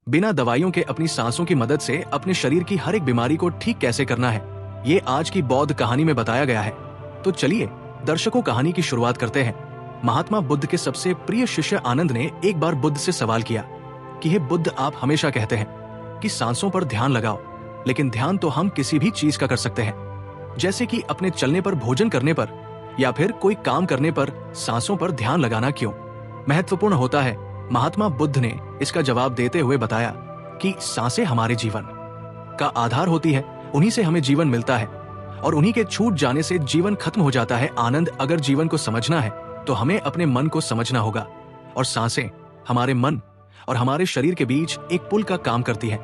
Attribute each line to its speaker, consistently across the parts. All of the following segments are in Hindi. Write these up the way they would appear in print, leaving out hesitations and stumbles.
Speaker 1: बिना दवाइयों के अपनी सांसों की मदद से अपने शरीर की हर एक बीमारी को ठीक कैसे करना है, ये आज की बौद्ध कहानी में बताया गया है। तो चलिए दर्शकों, कहानी की शुरुआत करते हैं। महात्मा बुद्ध के सबसे प्रिय शिष्य आनंद ने एक बार बुद्ध से सवाल किया कि हे बुद्ध, आप हमेशा कहते हैं कि सांसों पर ध्यान लगाओ, लेकिन ध्यान तो हम किसी भी चीज का कर सकते हैं, जैसे कि अपने चलने पर, भोजन करने पर या फिर कोई काम करने पर सांसों पर ध्यान लगाना क्यों महत्वपूर्ण होता है। महात्मा बुद्ध ने इसका जवाब देते हुए बताया कि सांसें हमारे जीवन का आधार होती है, उन्हीं से हमें जीवन मिलता है और उन्हीं के छूट जाने से जीवन खत्म हो जाता है। आनंद, अगर जीवन को समझना है तो हमें अपने मन को समझना होगा, और सांसें हमारे मन और हमारे शरीर के बीच एक पुल का काम करती है।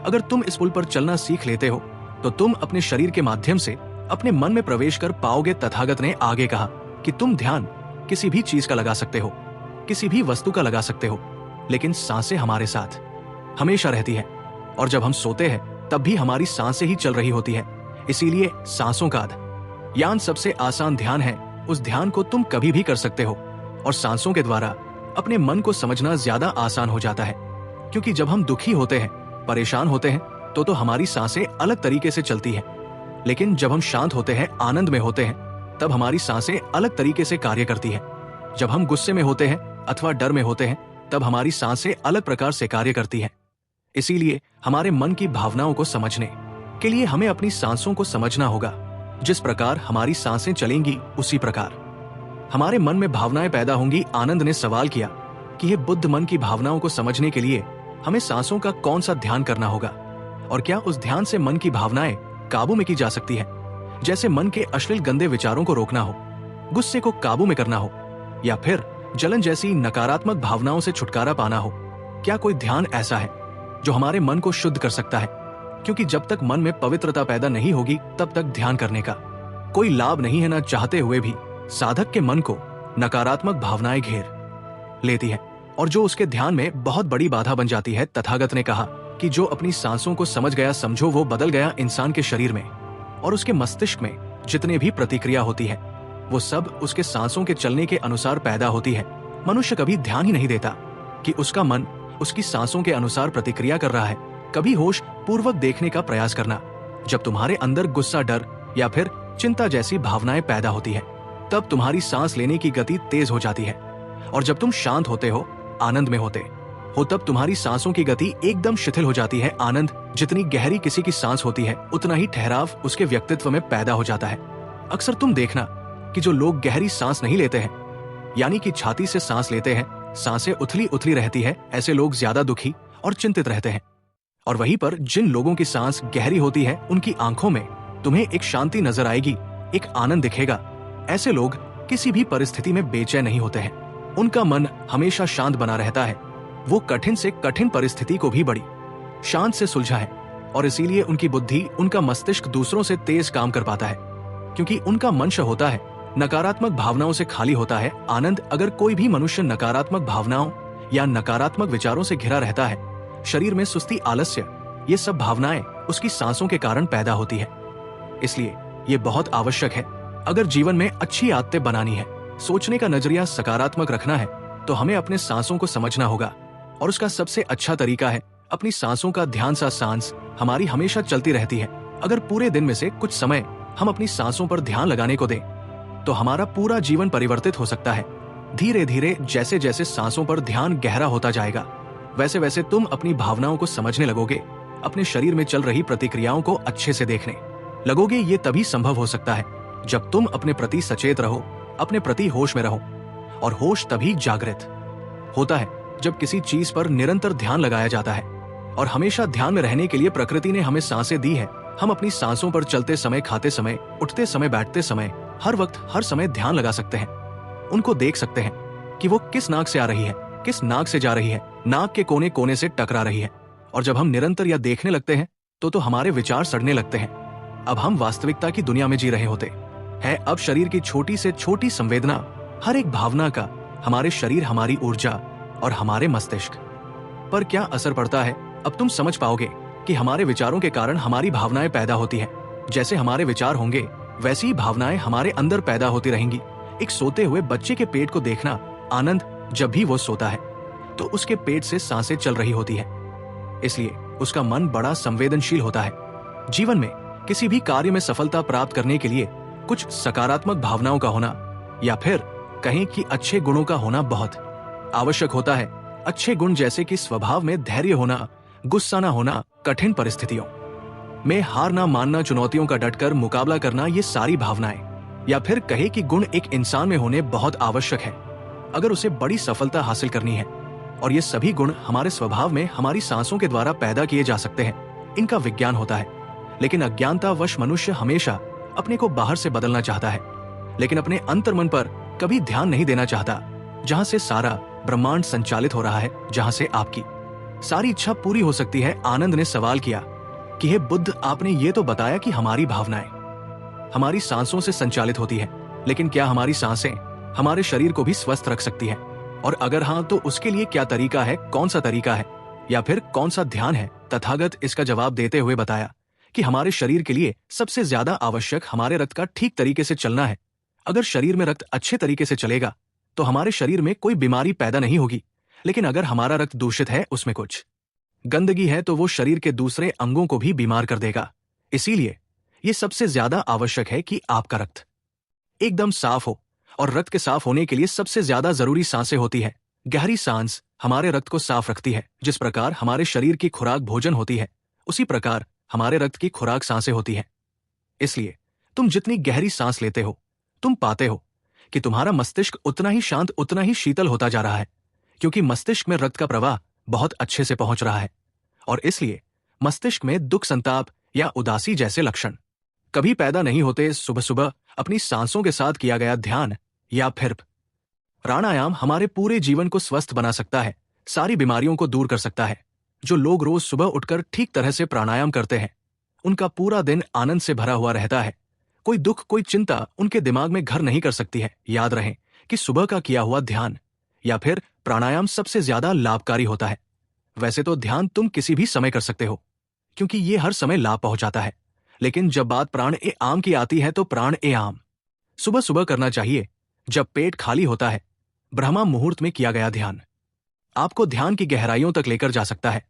Speaker 1: अगर तुम इस पुल पर चलना सीख लेते हो तो तुम अपने शरीर के माध्यम से अपने मन में प्रवेश कर पाओगे। तथागत ने आगे कहा कि तुम ध्यान किसी भी चीज का लगा सकते हो, किसी भी वस्तु का लगा सकते हो, लेकिन सांसें हमारे साथ हमेशा रहती है, और जब हम सोते हैं तब भी हमारी सांसें ही चल रही होती है। इसीलिए सांसों का ध्यान सबसे आसान ध्यान है। उस ध्यान को तुम कभी भी कर सकते हो, और सांसों के द्वारा अपने मन को समझना ज्यादा आसान हो जाता है, क्योंकि जब हम दुखी होते हैं, परेशान होते हैं तो हमारी सांसें अलग तरीके से चलती हैं, लेकिन जब हम शांत होते हैं, आनंद में होते हैं, तब हमारी सांसें अलग तरीके से कार्य करती हैं। जब हम गुस्से में होते हैं अथवा डर में होते हैं, तब हमारी सांसें अलग प्रकार से कार्य करती हैं। इसीलिए हमारे मन की भावनाओं को समझने के लिए हमें अपनी सांसों को समझना होगा। जिस प्रकार हमारी सांसें चलेंगी, उसी प्रकार हमारे मन में भावनाएं पैदा होंगी। आनंद ने सवाल किया कि हे बुद्ध, मन की भावनाओं को समझने के लिए हमें सांसों का कौन सा ध्यान करना होगा, और क्या उस ध्यान से मन की भावनाएं काबू में की जा सकती है? जैसे मन के अश्लील गंदे विचारों को रोकना हो, गुस्से को काबू में करना हो, या फिर जलन जैसी नकारात्मक भावनाओं से छुटकारा पाना हो। क्या कोई ध्यान ऐसा है जो हमारे मन को शुद्ध कर सकता है? क्योंकि जब तक मन में पवित्रता पैदा नहीं होगी, तब तक ध्यान करने का कोई लाभ नहीं है। न चाहते हुए भी साधक के मन को नकारात्मक भावनाएं घेर लेती है, और जो उसके ध्यान में बहुत बड़ी बाधा बन जाती है। तथागत ने कहा कि जो अपनी सांसों को समझ गया, समझो वो बदल गया। इंसान के शरीर में और उसके मस्तिष्क में जितने भी प्रतिक्रिया होती है, वो सब उसके सांसों के चलने के अनुसार पैदा होती है। मनुष्य कभी ध्यान ही नहीं देता कि उसका मन उसकी सांसों के अनुसार प्रतिक्रिया कर रहा है। कभी होश पूर्वक देखने का प्रयास करना। जब तुम्हारे अंदर गुस्सा, डर या फिर चिंता जैसी भावनाएं पैदा होती है, तब तुम्हारी सांस लेने की गति तेज हो जाती है, और जब तुम शांत होते हो, आनंद में होते हो, तब तुम्हारी सांसों की गति एकदम शिथिल हो जाती है। आनंद, जितनी गहरी किसी की सांस होती है, उतना ही ठहराव उसके व्यक्तित्व में पैदा हो जाता है। अक्सर तुम देखना कि जो लोग गहरी सांस नहीं लेते हैं, यानी कि छाती से सांस लेते हैं, सांसें उथली उथली रहती है, ऐसे लोग ज्यादा दुखी और चिंतित रहते हैं। और वहीं पर जिन लोगों की सांस गहरी होती है, उनकी आंखों में तुम्हें एक शांति नजर आएगी, एक आनंद दिखेगा। ऐसे लोग किसी भी परिस्थिति में बेचैन नहीं होते हैं, उनका मन हमेशा शांत बना रहता है। वो कठिन से कठिन परिस्थिति को भी बड़ी शांत से सुलझा है, और इसीलिए उनकी बुद्धि, उनका मस्तिष्क दूसरों से तेज काम कर पाता है, क्योंकि उनका मंश होता है नकारात्मक भावनाओं से खाली होता है। आनंद, अगर कोई भी मनुष्य नकारात्मक भावनाओं या नकारात्मक विचारों से घिरा रहता है, शरीर में सुस्ती, आलस्य, ये सब भावनाएं उसकी सांसों के कारण पैदा होती है। इसलिए ये बहुत आवश्यक है, अगर जीवन में अच्छी आदतें बनानी है, सोचने का नजरिया सकारात्मक रखना है, तो हमें अपने सांसों को समझना होगा। और उसका सबसे अच्छा तरीका है अपनी सांसों का ध्यान। सांस हमारी हमेशा चलती रहती है। अगर पूरे दिन में से कुछ समय हम अपनी सांसों पर ध्यान लगाने को दें, तो हमारा पूरा जीवन परिवर्तित हो सकता है। धीरे धीरे जैसे जैसे सांसों पर ध्यान गहरा होता जाएगा, वैसे वैसे तुम अपनी भावनाओं को समझने लगोगे, अपने शरीर में चल रही प्रतिक्रियाओं को अच्छे से देखने लगोगे। ये तभी संभव हो सकता है जब तुम अपने प्रति सचेत रहो, अपने प्रति होश में रहो, और होश तभी जागृत होता है जब किसी चीज पर निरंतर ध्यान लगाया जाता है। और हमेशा ध्यान में रहने के लिए प्रकृति ने हमें सांसें दी है। हम अपनी सांसों पर चलते समय, खाते समय, उठते समय, बैठते समय, हर वक्त, हर समय ध्यान लगा सकते हैं। उनको देख सकते हैं कि वो किस नाक से आ रही है, किस नाक से जा रही है, नाक के कोने कोने से टकरा रही है। और जब हम निरंतर यह देखने लगते हैं, तो हमारे विचार सड़ने लगते हैं। अब हम वास्तविकता की दुनिया में जी रहे होते हैं। अब शरीर की छोटी से छोटी संवेदना, हर एक भावना का हमारे शरीर, हमारी ऊर्जा और हमारे मस्तिष्क पर क्या असर पड़ता है, अब तुम समझ पाओगे कि हमारे विचारों के कारण हमारी भावनाएं पैदा होती हैं। जैसे हमारे विचार होंगे, वैसी ही भावनाएं हमारे अंदर पैदा होती रहेंगी। एक सोते हुए बच्चे के पेट को देखना। आनंद, जब भी वो सोता है तो उसके पेट से सांसें चल रही होती है, इसलिए उसका मन बड़ा संवेदनशील होता है। जीवन में किसी भी कार्य में सफलता प्राप्त करने के लिए कुछ सकारात्मक भावनाओं का होना या फिर कहें कि अच्छे गुणों का होना बहुत आवश्यक होता है। अच्छे गुण जैसे कि स्वभाव में धैर्य होना, गुस्सा न होना, कठिन परिस्थितियों में हार ना मानना, चुनौतियों का डटकर मुकाबला करना, ये सारी भावनाएं या फिर कहे कि गुण एक इंसान में होने बहुत आवश्यक है अगर उसे बड़ी सफलता हासिल करनी है। और ये सभी गुण हमारे स्वभाव में हमारी सांसों के द्वारा पैदा किए जा सकते हैं। इनका विज्ञान होता है, लेकिन अज्ञानतावश मनुष्य हमेशा अपने को बाहर से बदलना चाहता है, लेकिन अपने अंतर्मन पर कभी ध्यान नहीं देना चाहता, जहां से सारा ब्रह्मांड संचालित हो रहा है, जहां से आपकी सारी इच्छा पूरी हो सकती है। आनंद ने सवाल किया कि हे बुद्ध, आपने ये तो बताया कि हमारी भावनाएं हमारी सांसों से संचालित होती है, लेकिन क्या हमारी सांसें हमारे शरीर को भी स्वस्थ रख सकती है? और अगर हाँ, तो उसके लिए क्या तरीका है, कौन सा तरीका है या फिर कौन सा ध्यान है? तथागत इसका जवाब देते हुए बताया कि हमारे शरीर के लिए सबसे ज्यादा आवश्यक हमारे रक्त का ठीक तरीके से चलना है। अगर शरीर में रक्त अच्छे तरीके से चलेगा तो हमारे शरीर में कोई बीमारी पैदा नहीं होगी, लेकिन अगर हमारा रक्त दूषित है, उसमें कुछ गंदगी है, तो वो शरीर के दूसरे अंगों को भी बीमार कर देगा। इसीलिए ये सबसे ज्यादा आवश्यक है कि आपका रक्त एकदम साफ हो, और रक्त के साफ होने के लिए सबसे ज्यादा जरूरी सांसें होती है। गहरी सांस हमारे रक्त को साफ रखती है। जिस प्रकार हमारे शरीर की खुराक भोजन होती है, उसी प्रकार हमारे रक्त की खुराक सांसें होती हैं। इसलिए तुम जितनी गहरी सांस लेते हो, तुम पाते हो कि तुम्हारा मस्तिष्क उतना ही शांत, उतना ही शीतल होता जा रहा है, क्योंकि मस्तिष्क में रक्त का प्रवाह बहुत अच्छे से पहुंच रहा है। और इसलिए मस्तिष्क में दुख, संताप या उदासी जैसे लक्षण कभी पैदा नहीं होते। सुबह सुबह अपनी सांसों के साथ किया गया ध्यान या फिर प्राणायाम हमारे पूरे जीवन को स्वस्थ बना सकता है, सारी बीमारियों को दूर कर सकता है। जो लोग रोज सुबह उठकर ठीक तरह से प्राणायाम करते हैं, उनका पूरा दिन आनंद से भरा हुआ रहता है। कोई दुख, कोई चिंता उनके दिमाग में घर नहीं कर सकती है। याद रहे कि सुबह का किया हुआ ध्यान या फिर प्राणायाम सबसे ज्यादा लाभकारी होता है। वैसे तो ध्यान तुम किसी भी समय कर सकते हो, क्योंकि ये हर समय लाभ पहुंचाता है, लेकिन जब बात प्राण ए आम की आती है तो प्राण ए आम सुबह सुबह करना चाहिए, जब पेट खाली होता है। ब्रह्मा मुहूर्त में किया गया ध्यान आपको ध्यान की गहराइयों तक लेकर जा सकता है।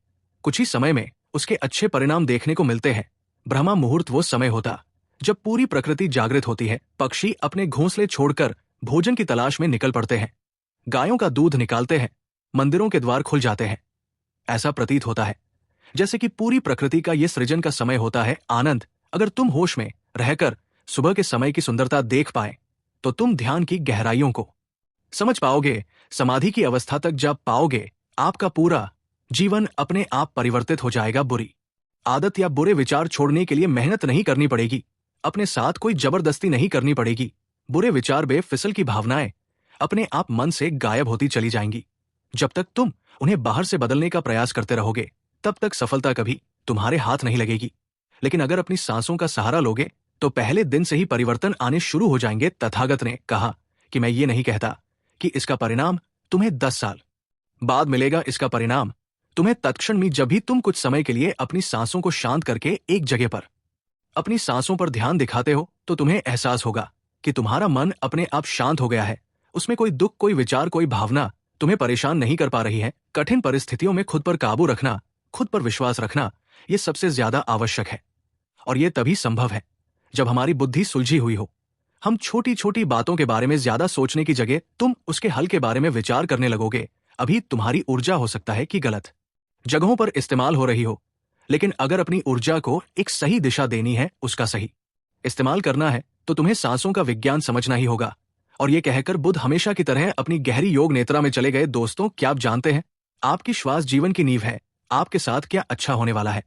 Speaker 1: कुछ ही समय में उसके अच्छे परिणाम देखने को मिलते हैं। ब्रह्मा मुहूर्त वो समय होता जब पूरी प्रकृति जागृत होती है। पक्षी अपने घोंसले छोड़कर भोजन की तलाश में निकल पड़ते हैं, गायों का दूध निकालते हैं, मंदिरों के द्वार खुल जाते हैं। ऐसा प्रतीत होता है जैसे कि पूरी प्रकृति का ये सृजन का समय होता है। आनंद, अगर तुम होश में रहकर सुबह के समय की सुंदरता देख पाए तो तुम ध्यान की गहराइयों को समझ पाओगे। समाधि की अवस्था तक जब पाओगे, आपका पूरा जीवन अपने आप परिवर्तित हो जाएगा। बुरी आदत या बुरे विचार छोड़ने के लिए मेहनत नहीं करनी पड़ेगी, अपने साथ कोई जबरदस्ती नहीं करनी पड़ेगी। बुरे विचार, बेफिसल की भावनाएं अपने आप मन से गायब होती चली जाएंगी। जब तक तुम उन्हें बाहर से बदलने का प्रयास करते रहोगे, तब तक सफलता कभी तुम्हारे हाथ नहीं लगेगी। लेकिन अगर अपनी सांसों का सहारा लोगे तो पहले दिन से ही परिवर्तन आने शुरू हो जाएंगे। तथागत ने कहा कि मैं ये नहीं कहता कि इसका परिणाम तुम्हें 10 साल बाद मिलेगा। इसका परिणाम तुम्हें तत्क्षण में, जब भी तुम कुछ समय के लिए अपनी सांसों को शांत करके एक जगह पर अपनी सांसों पर ध्यान दिखाते हो, तो तुम्हें एहसास होगा कि तुम्हारा मन अपने आप शांत हो गया है। उसमें कोई दुख, कोई विचार, कोई भावना तुम्हें परेशान नहीं कर पा रही है। कठिन परिस्थितियों में खुद पर काबू रखना, खुद पर विश्वास रखना, यह सबसे ज्यादा आवश्यक है। और यह तभी संभव है जब हमारी बुद्धि सुलझी हुई हो। हम छोटी छोटी बातों के बारे में ज्यादा सोचने की जगह तुम उसके हल के बारे में विचार करने लगोगे। अभी तुम्हारी ऊर्जा हो सकता है कि गलत जगहों पर इस्तेमाल हो रही हो, लेकिन अगर अपनी ऊर्जा को एक सही दिशा देनी है, उसका सही इस्तेमाल करना है, तो तुम्हें सांसों का विज्ञान समझना ही होगा। और यह कहकर बुद्ध हमेशा की तरह अपनी गहरी योग नेत्रा में चले गए। दोस्तों, क्या आप जानते हैं, आपकी श्वास जीवन की नींव है। आपके साथ क्या अच्छा होने वाला है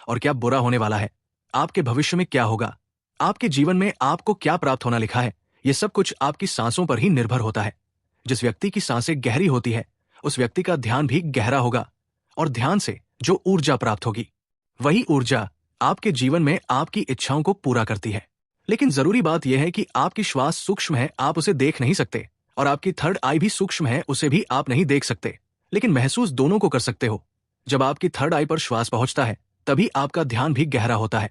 Speaker 1: और क्या बुरा होने वाला है, आपके भविष्य में क्या होगा, आपके जीवन में आपको क्या प्राप्त होना लिखा है, यह सब कुछ आपकी सांसों पर ही निर्भर होता है। जिस व्यक्ति की सांसें गहरी होती है, उस व्यक्ति का ध्यान भी गहरा होगा, और ध्यान से जो ऊर्जा प्राप्त होगी, वही ऊर्जा आपके जीवन में आपकी इच्छाओं को पूरा करती है। लेकिन जरूरी बात यह है कि आपकी श्वास सूक्ष्म है, आप उसे देख नहीं सकते, और आपकी थर्ड आई भी सूक्ष्म है, उसे भी आप नहीं देख सकते, लेकिन महसूस दोनों को कर सकते हो। जब आपकी थर्ड आई पर श्वास पहुंचता है, तभी आपका ध्यान भी गहरा होता है।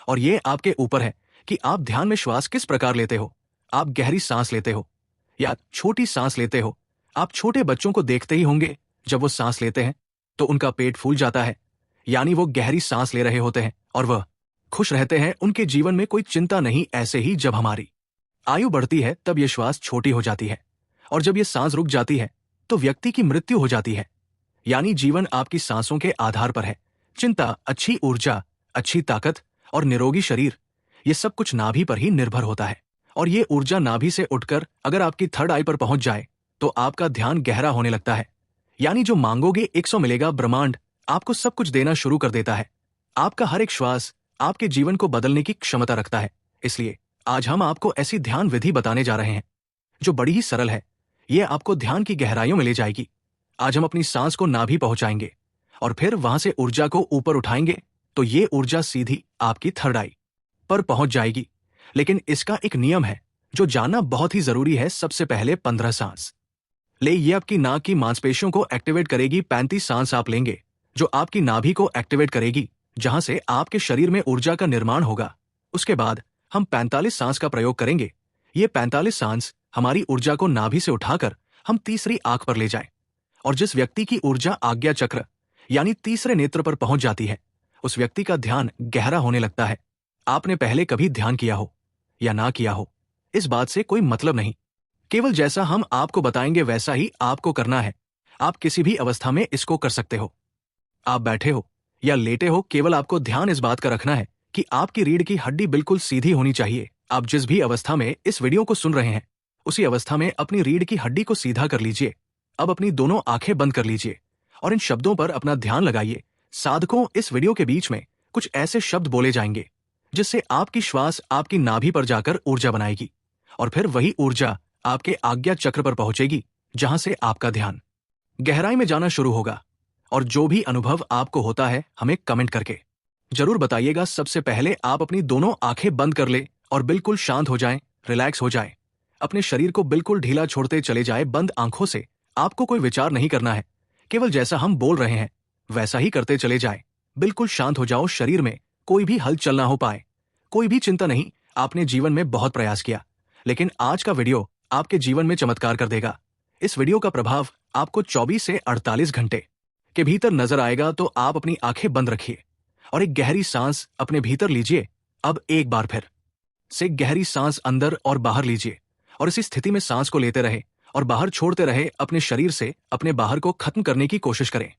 Speaker 1: और यह आपके ऊपर है कि आप ध्यान में श्वास किस प्रकार लेते हो। आप गहरी सांस लेते हो या छोटी सांस लेते हो। आप छोटे बच्चों को देखते ही होंगे, जब वो सांस लेते हैं तो उनका पेट फूल जाता है, यानी वो गहरी सांस ले रहे होते हैं और वह खुश रहते हैं, उनके जीवन में कोई चिंता नहीं। ऐसे ही जब हमारी आयु बढ़ती है तब ये श्वास छोटी हो जाती है, और जब ये सांस रुक जाती है तो व्यक्ति की मृत्यु हो जाती है। यानी जीवन आपकी सांसों के आधार पर है। चिंता, अच्छी ऊर्जा, अच्छी ताकत और निरोगी शरीर, ये सब कुछ नाभि पर ही निर्भर होता है। और ये ऊर्जा नाभि से उठकर अगर आपकी थर्ड आई पर पहुंच जाए तो आपका ध्यान गहरा होने लगता है। यानी जो मांगोगे 100 मिलेगा। ब्रह्मांड आपको सब कुछ देना शुरू कर देता है। आपका हर एक श्वास आपके जीवन को बदलने की क्षमता रखता है। इसलिए आज हम आपको ऐसी ध्यान विधि बताने जा रहे हैं जो बड़ी ही सरल है। ये आपको ध्यान की गहराइयों में ले जाएगी। आज हम अपनी सांस को नाभि पहुंचाएंगे और फिर वहां से ऊर्जा को ऊपर उठाएंगे तो ये ऊर्जा सीधी आपकी थर्ड आई पर पहुंच जाएगी। लेकिन इसका एक नियम है जो जानना बहुत ही जरूरी है। सबसे पहले 15 सांस ले, ये आपकी नाक की मांसपेशियों को एक्टिवेट करेगी। 35 सांस आप लेंगे जो आपकी नाभि को एक्टिवेट करेगी, जहां से आपके शरीर में ऊर्जा का निर्माण होगा। उसके बाद हम 45 सांस का प्रयोग करेंगे। ये 45 सांस हमारी ऊर्जा को नाभि से उठाकर हम तीसरी आंख पर ले जाएं। और जिस व्यक्ति की ऊर्जा आज्ञा चक्र यानी तीसरे नेत्र पर पहुंच जाती है, उस व्यक्ति का ध्यान गहरा होने लगता है। आपने पहले कभी ध्यान किया हो या ना किया हो, इस बात से कोई मतलब नहीं। केवल जैसा हम आपको बताएंगे वैसा ही आपको करना है। आप किसी भी अवस्था में इसको कर सकते हो। आप बैठे हो या लेटे हो, केवल आपको ध्यान इस बात का रखना है कि आपकी रीढ़ की हड्डी बिल्कुल सीधी होनी चाहिए। आप जिस भी अवस्था में इस वीडियो को सुन रहे हैं, उसी अवस्था में अपनी रीढ़ की हड्डी को सीधा कर लीजिए। अब अपनी दोनों आंखें बंद कर लीजिए और इन शब्दों पर अपना ध्यान लगाइए। साधकों, इस वीडियो के बीच में कुछ ऐसे शब्द बोले जाएंगे जिससे आपकी श्वास आपकी नाभि पर जाकर ऊर्जा बनाएगी और फिर वही ऊर्जा आपके आज्ञा चक्र पर पहुंचेगी, जहां से आपका ध्यान गहराई में जाना शुरू होगा। और जो भी अनुभव आपको होता है हमें कमेंट करके जरूर बताइएगा। सबसे पहले आप अपनी दोनों आंखें बंद कर ले और बिल्कुल शांत हो जाएं, रिलैक्स हो जाएं। अपने शरीर को बिल्कुल ढीला छोड़ते चले जाए। बंद आंखों से आपको कोई विचार नहीं करना है, केवल जैसा हम बोल रहे हैं वैसा ही करते चले जाए। बिल्कुल शांत हो जाओ। शरीर में कोई भी हलचल ना हो पाए, कोई भी चिंता नहीं। आपने जीवन में बहुत प्रयास किया, लेकिन आज का वीडियो आपके जीवन में चमत्कार कर देगा। इस वीडियो का प्रभाव आपको 24 से 48 घंटे के भीतर नजर आएगा। तो आप अपनी आंखें बंद रखिए और एक गहरी सांस अपने भीतर लीजिए। अब एक बार फिर से गहरी सांस अंदर और बाहर लीजिए और इसी स्थिति में सांस को लेते रहे और बाहर छोड़ते रहे। अपने शरीर से अपने बाहर को खत्म करने की कोशिश करें।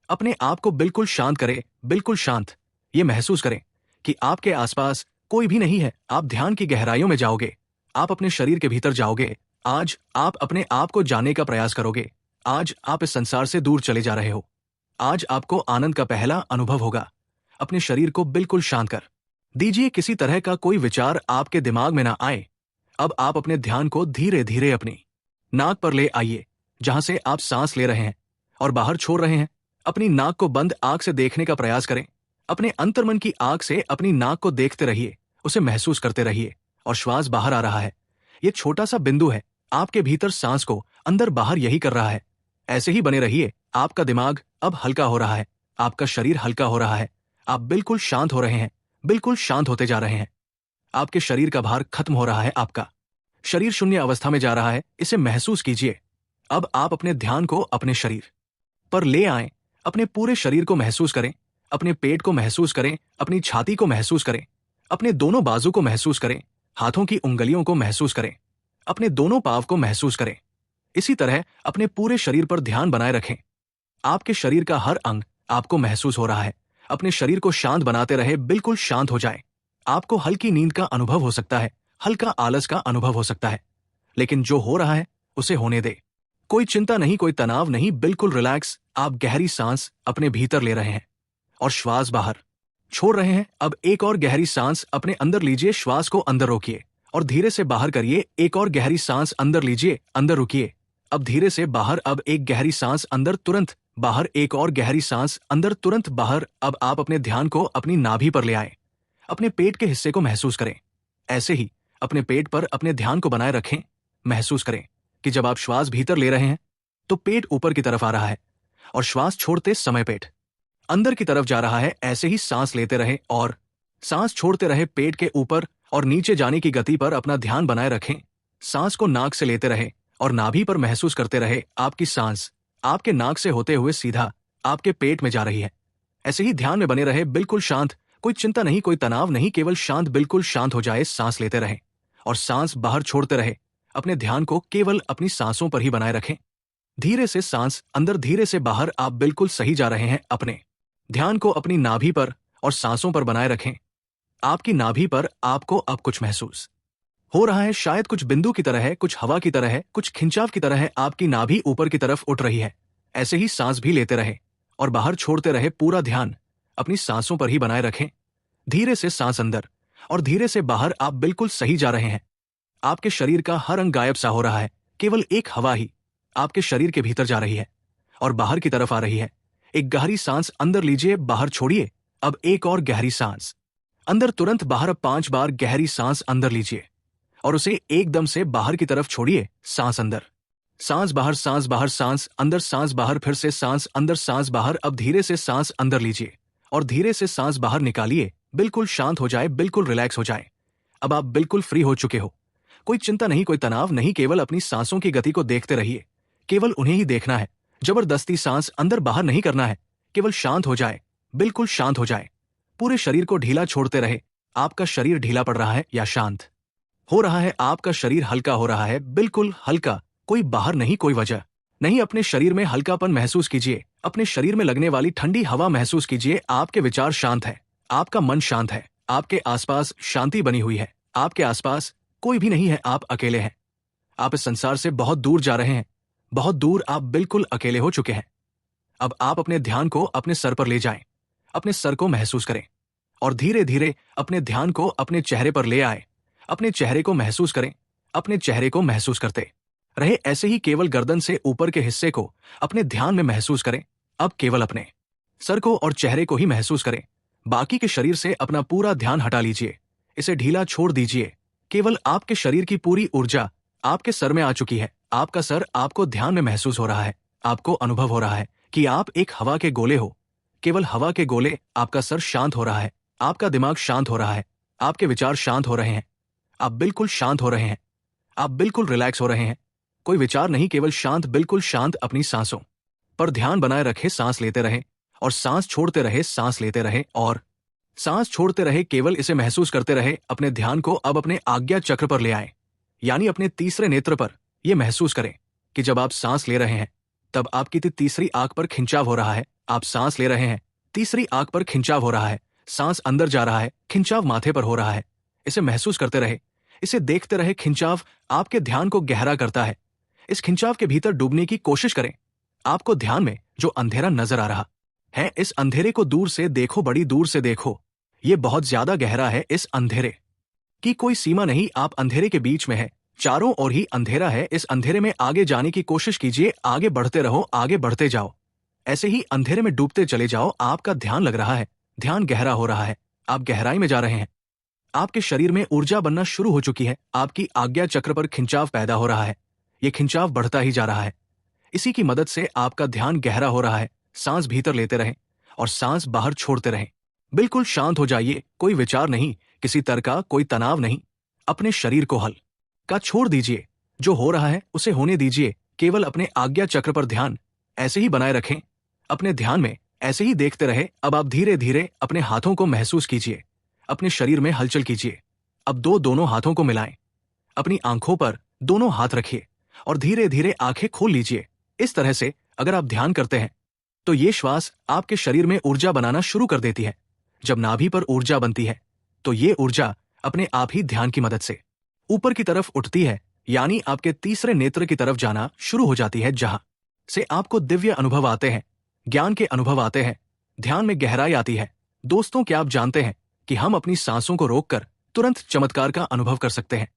Speaker 1: अपने आप को बिल्कुल शांत करें, बिल्कुल शांत। ये महसूस करें कि आपके आसपास कोई भी नहीं है। आप ध्यान की गहराइयों में जाओगे, आप अपने शरीर के भीतर जाओगे। आज आप अपने आप को जानने का प्रयास करोगे। आज आप इस संसार से दूर चले जा रहे हो। आज आपको आनंद का पहला अनुभव होगा। अपने शरीर को बिल्कुल शांत कर दीजिए। किसी तरह का कोई विचार आपके दिमाग में ना आए। अब आप अपने ध्यान को धीरे धीरे अपनी नाक पर ले आइए, जहां से आप सांस ले रहे हैं और बाहर छोड़ रहे हैं। अपनी नाक को बंद आंख से देखने का प्रयास करें। अपने अंतर्मन की आंख से अपनी नाक को देखते रहिए, उसे महसूस करते रहिए और श्वास बाहर आ रहा है। ये छोटा सा बिंदु है आपके भीतर सांस को अंदर बाहर यही कर रहा है। ऐसे ही बने रहिए। आपका दिमाग अब हल्का हो रहा है, आपका शरीर हल्का हो रहा है। आप बिल्कुल शांत हो रहे हैं, बिल्कुल शांत होते जा रहे हैं। आपके शरीर का भार खत्म हो रहा है, आपका शरीर शून्य अवस्था में जा रहा है। इसे महसूस कीजिए। अब आप अपने ध्यान को अपने शरीर पर ले आएं। अपने पूरे शरीर को महसूस करें। अपने पेट को महसूस करें, अपनी छाती को महसूस करें, अपने दोनों बाजू को महसूस करें, हाथों की उंगलियों को महसूस करें, अपने दोनों पांव को महसूस करें। इसी तरह अपने पूरे शरीर पर ध्यान बनाए रखें। आपके शरीर का हर अंग आपको महसूस हो रहा है। अपने शरीर को शांत बनाते रहे, बिल्कुल शांत हो जाए। आपको हल्की नींद का अनुभव हो सकता है, हल्का आलस का अनुभव हो सकता है, लेकिन जो हो रहा है उसे होने दे। कोई चिंता नहीं, कोई तनाव नहीं, बिल्कुल रिलैक्स। आप गहरी सांस अपने भीतर ले रहे हैं और श्वास बाहर छोड़ रहे हैं। अब एक और गहरी सांस अपने अंदर लीजिए। श्वास को अंदर रोकिए और धीरे से बाहर करिए। एक और गहरी सांस अंदर लीजिए, अंदर रुकिए। अब धीरे से बाहर। अब एक गहरी सांस अंदर, तुरंत बाहर। एक और गहरी सांस अंदर, तुरंत बाहर। अब आप अपने ध्यान को अपनी नाभि पर ले आए। अपने पेट के हिस्से को महसूस करें। ऐसे ही अपने पेट पर अपने ध्यान को बनाए रखें। महसूस करें कि जब आप श्वास भीतर ले रहे हैं तो पेट ऊपर की तरफ आ रहा है और श्वास छोड़ते समय पेट अंदर की तरफ जा रहा है। ऐसे ही सांस लेते रहे और सांस छोड़ते रहे। पेट के ऊपर और नीचे जाने की गति पर अपना ध्यान बनाए रखें। सांस को नाक से लेते रहे और नाभि पर महसूस करते रहे। आपकी सांस आपके नाक से होते हुए सीधा आपके पेट में जा रही है। ऐसे ही ध्यान में बने रहे, बिल्कुल शांत, कोई चिंता नहीं, कोई तनाव नहीं, केवल शांत, बिल्कुल शांत हो जाए। सांस लेते रहे और सांस बाहर छोड़ते रहे। अपने ध्यान को केवल अपनी सांसों पर ही बनाए रखें। धीरे से सांस अंदर, धीरे से बाहर। आप बिल्कुल सही जा रहे हैं। अपने ध्यान को अपनी नाभि पर और सांसों पर बनाए रखें। आपकी नाभि पर आपको अब कुछ महसूस हो रहा है, शायद कुछ बिंदु की तरह है, कुछ हवा की तरह है, कुछ खिंचाव की तरह है। आपकी नाभि ऊपर की तरफ उठ रही है। ऐसे ही सांस भी लेते रहे और बाहर छोड़ते रहे। पूरा ध्यान अपनी सांसों पर ही बनाए रखें। धीरे से सांस अंदर और धीरे से बाहर। आप बिल्कुल सही जा रहे हैं। आपके शरीर का हर अंग गायब सा हो रहा है। केवल एक हवा ही आपके शरीर के भीतर जा रही है और बाहर की तरफ आ रही है। एक गहरी सांस अंदर लीजिए, बाहर छोड़िए। अब एक और गहरी सांस अंदर, तुरंत बाहर। अब 5 बार गहरी सांस अंदर लीजिए और उसे एकदम से बाहर की तरफ छोड़िए। सांस अंदर, सांस बाहर, सांस बाहर, सांस अंदर, सांस बाहर, फिर से सांस अंदर, सांस बाहर। अब धीरे से सांस अंदर लीजिए और धीरे से सांस बाहर निकालिए। बिल्कुल शांत हो जाए, बिल्कुल रिलैक्स हो जाए। अब आप बिल्कुल फ्री हो चुके हो। कोई चिंता नहीं, कोई तनाव नहीं, केवल अपनी सांसों की गति को देखते रहिए। केवल उन्हें ही देखना है। जबरदस्ती सांस अंदर बाहर नहीं करना है। केवल शांत हो जाए, बिल्कुल शांत हो जाए। पूरे शरीर को ढीला छोड़ते रहे। आपका शरीर ढीला पड़ रहा है या शांत हो रहा है? आपका शरीर हल्का हो रहा है, बिल्कुल हल्का। कोई बाहर नहीं, कोई वजह नहीं। अपने शरीर में हल्कापन महसूस कीजिए। अपने शरीर में लगने वाली ठंडी हवा महसूस कीजिए। आपके विचार शांत है, आपका मन शांत है, आपके आसपास शांति बनी हुई है। आपके आसपास कोई भी नहीं है, आप अकेले हैं। आप इस संसार से बहुत दूर जा रहे हैं, बहुत दूर। आप बिल्कुल अकेले हो चुके हैं। अब आप अपने ध्यान को अपने सर पर ले जाएं। अपने सर को महसूस करें और धीरे धीरे अपने ध्यान को अपने चेहरे पर ले आए। अपने चेहरे को महसूस करें। अपने चेहरे को महसूस करते रहे। ऐसे ही केवल गर्दन से ऊपर के हिस्से को अपने ध्यान में महसूस करें। अब केवल अपने सर को और चेहरे को ही महसूस करें। बाकी के शरीर से अपना पूरा ध्यान हटा लीजिए। इसे ढीला छोड़ दीजिए। केवल आपके शरीर की पूरी ऊर्जा आपके सर में आ चुकी है। आपका सर आपको ध्यान में महसूस हो रहा है। आपको अनुभव हो रहा है कि आप एक हवा के गोले हो, केवल हवा के गोले। आपका सर शांत हो रहा है, आपका दिमाग शांत हो रहा है, आपके विचार शांत हो रहे हैं। आप बिल्कुल शांत हो रहे हैं। आप बिल्कुल रिलैक्स हो रहे हैं। कोई विचार नहीं, केवल शांत, बिल्कुल शांत। अपनी सांसों पर ध्यान बनाए रखे। सांस लेते रहे और सांस छोड़ते रहे, सांस लेते रहे और सांस छोड़ते रहे। केवल इसे महसूस करते रहे। अपने ध्यान को अब अपने आज्ञा चक्र पर ले आए, यानी अपने तीसरे नेत्र पर। यह महसूस करें कि जब आप सांस ले रहे हैं तब आपकी तीसरी आंख पर खिंचाव हो रहा है। आप सांस ले रहे हैं, तीसरी आंख पर खिंचाव हो रहा है। सांस अंदर जा रहा है, खिंचाव माथे पर हो रहा है। इसे महसूस करते रहे, इसे देखते रहे। खिंचाव आपके ध्यान को गहरा करता है। इस खिंचाव के भीतर डूबने की कोशिश करें। आपको ध्यान में जो अंधेरा नजर आ रहा है, इस अंधेरे को दूर से देखो, बड़ी दूर से देखो। ये बहुत ज्यादा गहरा है। इस अंधेरे की कोई सीमा नहीं। आप अंधेरे के बीच में है, चारों ओर ही अंधेरा है। इस अंधेरे में आगे जाने की कोशिश कीजिए। आगे बढ़ते रहो, आगे बढ़ते जाओ। ऐसे ही अंधेरे में डूबते चले जाओ। आपका ध्यान लग रहा है, ध्यान गहरा हो रहा है। आप गहराई में जा रहे हैं। आपके शरीर में ऊर्जा बनना शुरू हो चुकी है। आपकी आज्ञा चक्र पर खिंचाव पैदा हो रहा है। यह खिंचाव बढ़ता ही जा रहा है। इसी की मदद से आपका ध्यान गहरा हो रहा है। सांस भीतर लेते रहें और सांस बाहर छोड़ते रहें। बिल्कुल शांत हो जाइए। कोई विचार नहीं, किसी तरह का कोई तनाव नहीं। अपने शरीर को हल्का छोड़ दीजिए। जो हो रहा है उसे होने दीजिए। केवल अपने आज्ञा चक्र पर ध्यान ऐसे ही बनाए रखें। अपने ध्यान में ऐसे ही देखते रहे। अब आप धीरे धीरे अपने हाथों को महसूस कीजिए। अपने शरीर में हलचल कीजिए। अब दोनों हाथों को मिलाएं। अपनी आंखों पर दोनों हाथ रखिए और धीरे धीरे आंखें खोल लीजिए। इस तरह से अगर आप ध्यान करते हैं तो ये श्वास आपके शरीर में ऊर्जा बनाना शुरू कर देती है। जब नाभि पर ऊर्जा बनती है तो ये ऊर्जा अपने आप ही ध्यान की मदद से ऊपर की तरफ उठती है, यानी आपके तीसरे नेत्र की तरफ जाना शुरू हो जाती है, जहां से आपको दिव्य अनुभव आते हैं, ज्ञान के अनुभव आते हैं, ध्यान में गहराई आती है। दोस्तों, क्या आप जानते हैं कि हम अपनी सांसों को रोककर तुरंत चमत्कार का अनुभव कर सकते हैं?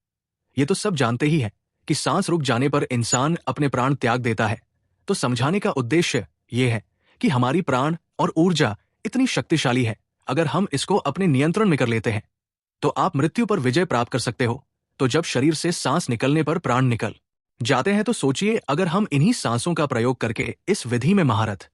Speaker 1: ये तो सब जानते ही है कि सांस रुक जाने पर इंसान अपने प्राण त्याग देता है। तो समझाने का उद्देश्य ये है कि हमारी प्राण और ऊर्जा इतनी शक्तिशाली है। अगर हम इसको अपने नियंत्रण में कर लेते हैं तो आप मृत्यु पर विजय प्राप्त कर सकते हो। तो जब शरीर से सांस निकलने पर प्राण निकल जाते हैं तो सोचिए, अगर हम इन्हीं सांसों का प्रयोग करके इस विधि में महारत